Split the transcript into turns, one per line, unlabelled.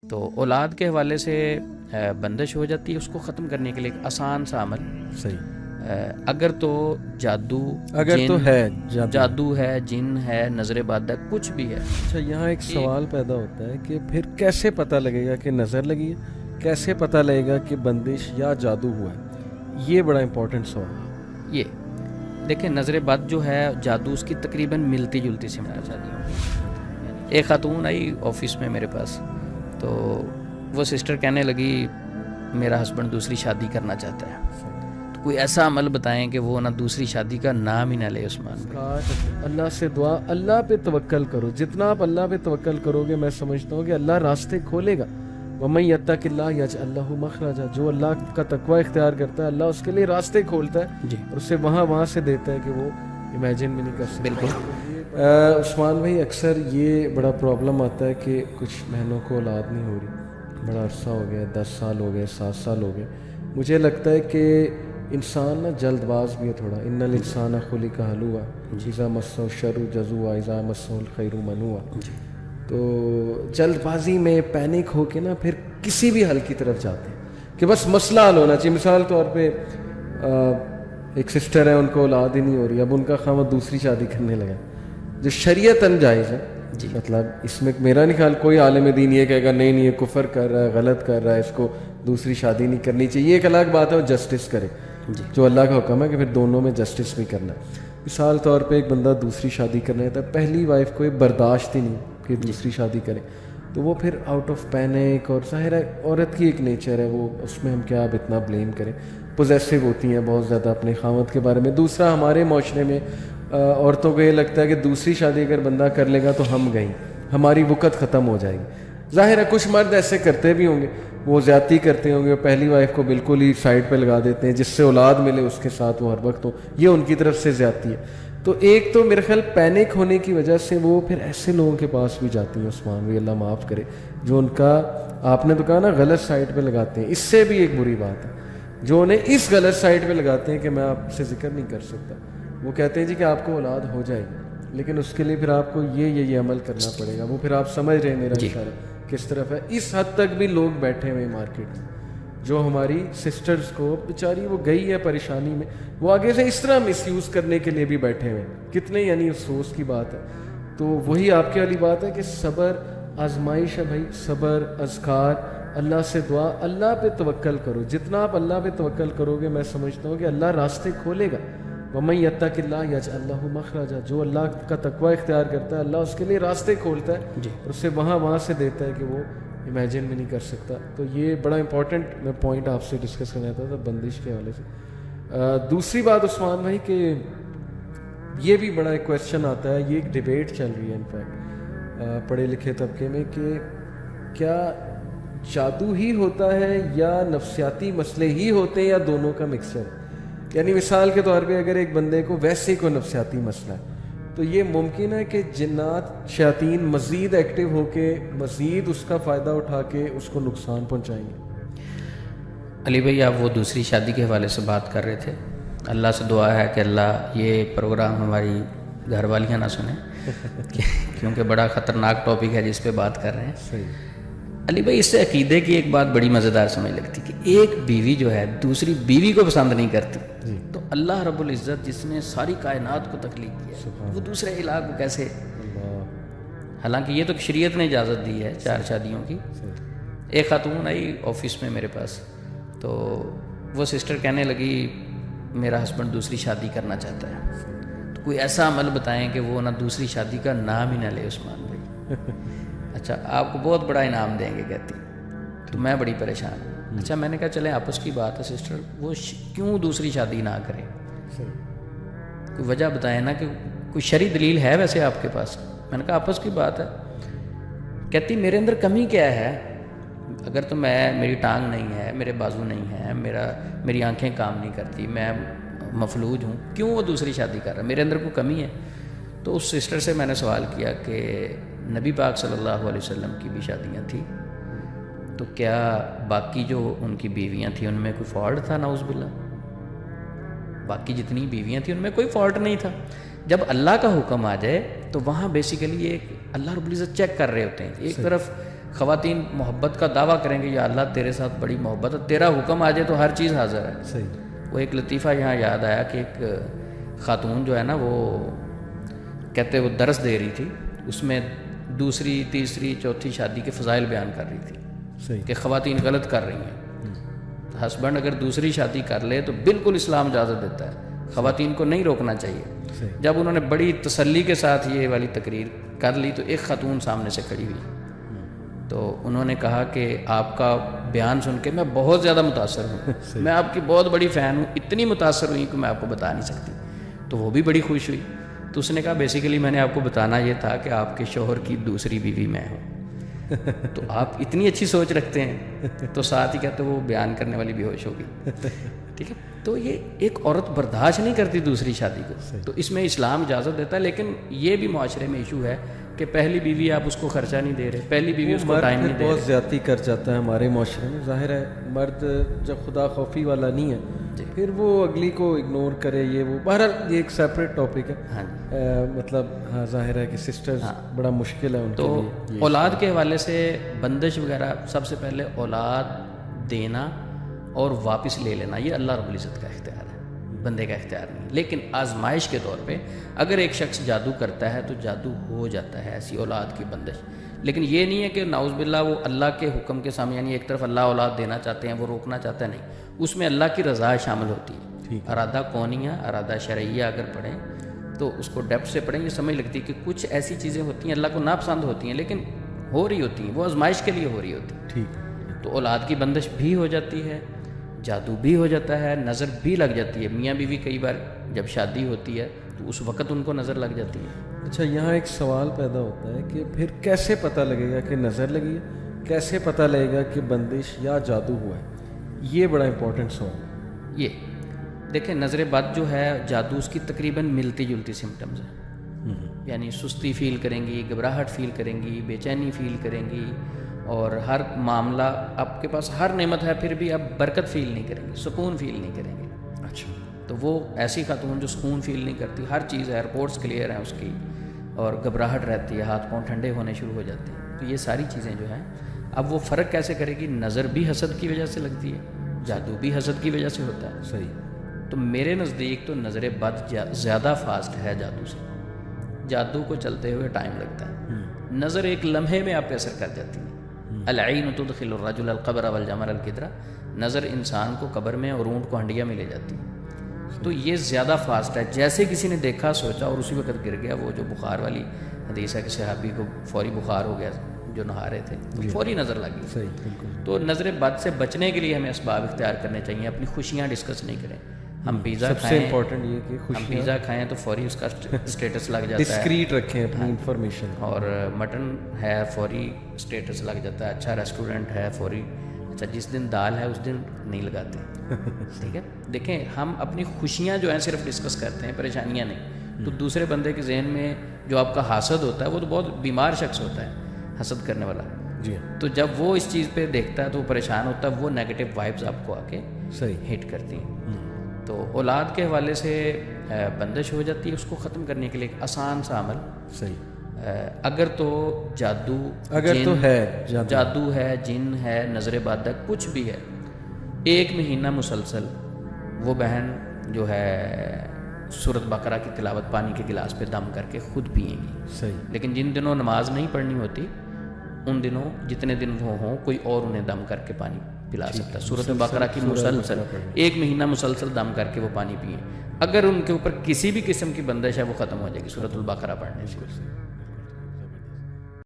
تو اولاد کے حوالے سے بندش ہو جاتی ہے، اس کو ختم کرنے کے لیے ایک آسان سا عمل
صحیح،
اگر تو جادو،
اگر تو ہے
جادو ہے، جن ہے، نظر بد ہے، کچھ بھی ہے۔
اچھا، یہاں ایک سوال پیدا ہوتا ہے کہ پھر کیسے پتہ لگے گا کہ نظر لگی ہے، کیسے پتہ لگے گا کہ بندش یا جادو ہوا ہے؟ یہ بڑا امپورٹنٹ سوال ہے۔
یہ دیکھیں، نظر بد جو ہے، جادو اس کی تقریباً ملتی جلتی سمٹنا چاہتی ہوں۔ ایک خاتون آئی آفس میں میرے پاس، تو وہ سسٹر کہنے لگی میرا ہسبینڈ دوسری شادی کرنا چاہتا ہے، تو کوئی ایسا عمل بتائیں کہ وہ نہ دوسری شادی کا نام ہی نہ لے عثمان بھائی۔
اللہ سے دعا، اللہ پہ توکل کرو، جتنا آپ اللہ پہ توکل کرو گے میں سمجھتا ہوں کہ اللہ راستے کھولے گا۔ وَمَن يَتَّقِ اللَّهَ يَجْعَل لَّهُ مَخْرَجًا، جو اللہ کا تقوی اختیار کرتا ہے اللہ اس کے لیے راستے کھولتا ہے
جی
اور اسے وہاں سے دیتا ہے کہ وہ امیجن بھی نہیں کر سکتا۔
بالکل۔
عثمان بھائی، اکثر یہ بڑا پرابلم آتا ہے کہ کچھ بہنوں کو اولاد نہیں ہو رہی، بڑا عرصہ ہو گیا، 10 سال ہو گئے، 7 سال ہو گئے۔ مجھے لگتا ہے کہ انسان نا جلد باز بھی ہے تھوڑا، ان الانسان خلق ہلوعا اذا مسہ الشر جزوعا اذا مسہ الخیر منوعا۔ تو جلد بازی میں پینک ہو کے نا پھر کسی بھی حل کی طرف جاتے ہیں کہ بس مسئلہ حل ہونا چاہیے۔ مثال طور پہ ایک سسٹر ہے، ان کو اولاد ہی نہیں ہو رہی، اب ان کا خاوند دوسری شادی کرنے لگا جو شریعتاً جائز ہے۔
جی،
مطلب اس میں میرا نہیں خیال کوئی عالم دین یہ کہے گا نہیں یہ کفر کر رہا ہے، غلط کر رہا ہے، اس کو دوسری شادی نہیں کرنی چاہیے۔ ایک الگ بات ہے وہ جسٹس کرے، جو اللہ کا حکم ہے کہ پھر دونوں میں جسٹس بھی کرنا ہے۔ مثال طور پہ ایک بندہ دوسری شادی کرنا ہے تو پہلی وائف کو برداشت ہی نہیں کہ دوسری شادی کرے، تو وہ پھر آؤٹ آف پینک، اور ظاہر ہے عورت کی ایک نیچر ہے، وہ اس میں ہم کیا اب اتنا بلیم کریں، پوزیسو ہوتی ہیں بہت زیادہ اپنے خاوند کے بارے میں۔ دوسرا، ہمارے معاشرے میں عورتوں کو یہ لگتا ہے کہ دوسری شادی اگر بندہ کر لے گا تو ہم گئیں، ہماری وقت ختم ہو جائے گی۔ ظاہر ہے کچھ مرد ایسے کرتے بھی ہوں گے، وہ زیادتی کرتے ہوں گے، پہلی وائف کو بالکل ہی سائڈ پہ لگا دیتے ہیں، جس سے اولاد ملے اس کے ساتھ وہ ہر وقت ہو، یہ ان کی طرف سے زیادتی ہے۔ تو ایک تو میرے خیال پینک ہونے کی وجہ سے وہ پھر ایسے لوگوں کے پاس بھی جاتی ہیں، عثمان بھی اللہ معاف کرے، جو ان کا آپ نے تو کہا نا غلط سائڈ پہ لگاتے ہیں۔ اس سے بھی ایک بری بات ہے جو انہیں اس غلط سائڈ پہ لگاتے ہیں کہ میں آپ سے ذکر نہیں کر سکتا۔ وہ کہتے ہیں جی کہ آپ کو اولاد ہو جائے گی، لیکن اس کے لیے پھر آپ کو یہ عمل کرنا پڑے گا۔ وہ پھر آپ سمجھ رہے ہیں میرا اشارہ کس طرف ہے۔ اس حد تک بھی لوگ بیٹھے ہوئے مارکیٹ میں، جو ہماری سسٹرز کو بیچاری وہ گئی ہے پریشانی میں، وہ آگے سے اس طرح مس یوز کرنے کے لیے بھی بیٹھے ہوئے ہیں۔ کتنے یعنی افسوس کی بات ہے۔ تو وہی آپ کی والی بات ہے کہ صبر آزمائش ہے بھائی، صبر، اذکار، اللہ سے دعا، اللہ پہ توکل کرو، جتنا آپ اللہ پہ توکل کرو گے میں سمجھتا ہوں کہ اللہ راستے کھولے گا۔ وَمَن يَتَّقِ اللَّهَ يَجْعَل لَّهُ مَخْرَجًا، جو اللہ کا تقوی اختیار کرتا ہے اللہ اس کے لیے راستے کھولتا ہے اور اسے وہاں سے دیتا ہے کہ وہ امیجن بھی نہیں کر سکتا۔ تو یہ بڑا امپورٹنٹ میں پوائنٹ آپ سے ڈسکس کرنا چاہتا تھا بندش کے حوالے سے۔ دوسری بات عثمان بھائی کہ یہ بھی بڑا ایک کویسچن آتا ہے، یہ ایک ڈیبیٹ چل رہی ہے انفیکٹ پڑھے لکھے طبقے میں، کہ کیا جادو ہی ہوتا ہے یا نفسیاتی مسئلے ہی ہوتے ہیں یا دونوں کا مکسچر ہے؟ یعنی مثال کے طور پہ اگر ایک بندے کو ویسے کوئی نفسیاتی مسئلہ ہے تو یہ ممکن ہے کہ جنات شیاطین مزید ایکٹیو ہو کے مزید اس کا فائدہ اٹھا کے اس کو نقصان پہنچائیں گے۔
علی بھائی، آپ وہ دوسری شادی کے حوالے سے بات کر رہے تھے، اللہ سے دعا ہے کہ اللہ یہ پروگرام ہماری گھر والیاں نہ سنیں کیونکہ بڑا خطرناک ٹاپک ہے جس پہ بات کر رہے ہیں۔
صحیح
علی بھائی، اس سے عقیدے کی ایک بات بڑی مزیدار سمجھ لگتی کہ ایک بیوی جو ہے دوسری بیوی کو پسند نہیں کرتی، تو اللہ رب العزت جس نے ساری کائنات کو تخلیق کیا وہ دوسرے الہ کو کیسے؟ حالانکہ یہ تو شریعت نے اجازت دی ہے 4 شادیوں کی۔ ایک خاتون آئی آفس میں میرے پاس، تو وہ سسٹر کہنے لگی میرا ہسبینڈ دوسری شادی کرنا چاہتا ہے، تو کوئی ایسا عمل بتائیں کہ وہ نہ دوسری شادی کا نام ہی نہ لے عثمان بھائی۔ اچھا، آپ کو بہت بڑا انعام دیں گے کہتی، تو میں بڑی پریشان ہوں۔ اچھا، میں نے کہا چلیں آپس کی بات ہے سسٹر، وہ کیوں دوسری شادی نہ کرے؟ کوئی وجہ بتائیں نا، کہ کوئی شرعی دلیل ہے ویسے آپ کے پاس؟ میں نے کہا آپس کی بات ہے۔ کہتی میرے اندر کمی کیا ہے؟ اگر تو میری ٹانگ نہیں ہے، میرے بازو نہیں ہے، میری آنکھیں کام نہیں کرتی، میں مفلوج ہوں، کیوں وہ دوسری شادی کر رہا ہے؟ میرے اندر کوئی کمی ہے؟ تو اس سسٹر سے میں نے سوال کیا کہ نبی پاک صلی اللہ علیہ وسلم کی بھی شادیاں تھیں، تو کیا باقی جو ان کی بیویاں تھیں ان میں کوئی فالٹ تھا؟ نعوذ باللہ، باقی جتنی بیویاں تھیں ان میں کوئی فالٹ نہیں تھا۔ جب اللہ کا حکم آ جائے تو وہاں بیسیکلی ایک اللہ رب العزت چیک کر رہے ہوتے ہیں، ایک طرف خواتین محبت کا دعویٰ کریں گے یا اللہ تیرے ساتھ بڑی محبت ہے، تیرا حکم آ جائے تو ہر چیز حاضر ہے.
صحیح.
وہ ایک لطیفہ یہاں یاد آیا کہ ایک خاتون جو ہے نا وہ کہتے وہ درس دے رہی تھی، اس میں دوسری تیسری چوتھی شادی کے فضائل بیان کر رہی تھی.
صحیح.
کہ خواتین غلط کر رہی ہیں. ہسبینڈ اگر دوسری شادی کر لے تو بالکل اسلام اجازت دیتا ہے، خواتین کو نہیں روکنا چاہیے.
صحیح.
جب انہوں نے بڑی تسلی کے ساتھ یہ والی تقریر کر لی تو ایک خاتون سامنے سے کھڑی ہوئی، تو انہوں نے کہا کہ آپ کا بیان سن کے میں بہت زیادہ متاثر ہوں، میں آپ کی بہت بڑی فین ہوں، اتنی متاثر ہوئی کہ میں آپ کو بتا نہیں سکتی. تو وہ بھی بڑی خوش ہوئی. تو اس نے کہا بیسیکلی میں نے آپ کو بتانا یہ تھا کہ آپ کے شوہر کی دوسری بیوی میں ہوں. تو آپ اتنی اچھی سوچ رکھتے ہیں. تو ساتھ ہی کہتے وہ بیان کرنے والی بے ہوش ہوگی. ٹھیک ہے. تو یہ ایک عورت برداشت نہیں کرتی دوسری شادی کو، تو اس میں اسلام اجازت دیتا ہے. لیکن یہ بھی معاشرے میں ایشو ہے کہ پہلی بیوی آپ اس کو خرچہ نہیں دے رہے، پہلی بیوی اس کو ٹائم نہیں دے رہے.
بہت زیادتی کر جاتا ہے ہمارے معاشرے میں. ظاہر ہے مرد جب خدا خوفی والا نہیں ہے پھر وہ اگلی کو اگنور کرے، یہ وہ بہرحال یہ ایک سیپریٹ ٹاپک ہے. مطلب ہاں ظاہر ہے کہ سسٹرز بڑا مشکل ہے ان کے لیے.
تو اولاد کے حوالے سے بندش وغیرہ سب سے پہلے اولاد دینا اور واپس لے لینا یہ اللہ رب العزت کا اختیار ہے، بندے کا اختیار نہیں. لیکن آزمائش کے طور پہ اگر ایک شخص جادو کرتا ہے تو جادو ہو جاتا ہے ایسی اولاد کی بندش. لیکن یہ نہیں ہے کہ نعوذ باللہ وہ اللہ کے حکم کے سامنے، یعنی ایک طرف اللہ اولاد دینا چاہتے ہیں وہ روکنا چاہتا ہے، نہیں، اس میں اللہ کی رضا شامل ہوتی ہے. ارادہ کونیہ ارادہ شرعیہ اگر پڑھیں تو اس کو ڈیپتھ سے پڑھیں، یہ سمجھ لگتی ہے کہ کچھ ایسی چیزیں ہوتی ہیں اللہ کو ناپسند ہوتی ہیں لیکن ہو رہی ہوتی ہیں، وہ آزمائش کے لیے ہو رہی ہوتی ہیں.
ٹھیک.
تو اولاد کی بندش بھی ہو جاتی ہے، جادو بھی ہو جاتا ہے، نظر بھی لگ جاتی ہے. میاں بیوی کئی بار جب شادی ہوتی ہے تو اس وقت ان کو نظر لگ جاتی ہے.
اچھا یہاں ایک سوال پیدا ہوتا ہے کہ پھر کیسے پتہ لگے گا کہ نظر لگی ہے، کیسے پتہ لگے گا کہ بندش یا جادو ہوا ہے؟ یہ بڑا امپورٹنٹ سوال ہے.
یہ دیکھیں نظر بد جو ہے جادو اس کی تقریباً ملتی جلتی سمٹمز ہیں. یعنی سستی فیل کریں گی، گھبراہٹ فیل کریں گی، بے چینی فیل کریں گی، اور ہر معاملہ آپ کے پاس ہر نعمت ہے پھر بھی آپ برکت فیل نہیں کریں گے، سکون فیل نہیں کریں گے.
اچھا.
تو وہ ایسی خاتون جو سکون فیل نہیں کرتی، ہر چیز ہے، رپورٹس کلیئر ہیں اس کی، اور گھبراہٹ رہتی ہے، ہاتھ پاؤں ٹھنڈے ہونے شروع ہو جاتے ہیں. تو یہ ساری چیزیں جو ہیں اب وہ فرق کیسے کرے گی؟ نظر بھی حسد کی وجہ سے لگتی ہے، جادو بھی حسد کی وجہ سے ہوتا ہے.
صحیح.
تو میرے نزدیک تو نظر بد زیادہ فاسٹ ہے جادو سے. جادو کو چلتے ہوئے ٹائم لگتا ہے، نظر ایک لمحے میں آپ پہ اثر کر جاتی ہے. العین تدخل الرجل القبر والجمر القدرہ، نظر انسان کو قبر میں اور اونٹ کو ہنڈیا میں لے جاتی ہے. تو یہ زیادہ فاسٹ ہے. جیسے کسی نے دیکھا سوچا اور اسی وقت گر گیا. وہ جو بخار والی حدیث ہے کہ صحابی کو فوری بخار ہو گیا جو نہا رہے تھے، تو فوری نظر لگ گئی.
صحیح بالکل.
تو نظر بد سے بچنے کے لیے ہمیں اسباب اختیار کرنے چاہیے، اپنی خوشیاں ڈسکس نہیں کریں. ہم پیزا
سب سے
کھائیں،
امپورٹنٹ یہ کہ
ہم پیزا کھائیں تو فوری اس کا اسٹیٹس لگ جاتا ہے،
ڈسکریٹ رکھیں اپنی انفارمیشن.
اور مٹن ہے فوری اسٹیٹس لگ جاتا ہے. اچھا ریسٹورنٹ ہے فوری، اچھا جس دن دال ہے اس دن نہیں لگاتے. ٹھیک ہے. دیکھیں ہم اپنی خوشیاں جو ہیں صرف ڈسکس کرتے ہیں، پریشانیاں نہیں. تو دوسرے بندے کے ذہن میں جو آپ کا حاسد ہوتا ہے وہ تو بہت بیمار شخص ہوتا ہے، حسد کرنے والا.
جی.
تو جب وہ اس چیز پہ دیکھتا ہے تو وہ پریشان ہوتا ہے، وہ نیگیٹو وائبز آپ کو آ کے
صحیح
ہٹ کرتی ہیں. تو اولاد کے حوالے سے بندش ہو جاتی ہے، اس کو ختم کرنے کے لیے ایک آسان سا عمل.
صحیح.
اگر تو جادو،
اگر تو ہے
جادو ہے، جن ہے، نظر بد ہے، کچھ بھی ہے، 1 مہینہ مسلسل وہ بہن جو ہے سورۃ بقرہ کی تلاوت پانی کے گلاس پہ دم کر کے خود پئیں گی.
صحیح.
لیکن جن دنوں نماز نہیں پڑھنی ہوتی ان دنوں جتنے دن وہ ہوں کوئی اور انہیں دم کر کے پانی پلا سکتا ہے. سورۃ بقرہ کی مسلسل 1 مہینہ مسلسل دم کر کے وہ پانی پئیں. اگر ان کے اوپر کسی بھی قسم کی بندش ہے وہ ختم ہو جائے گی سورۃ البقرہ پڑھنے سے.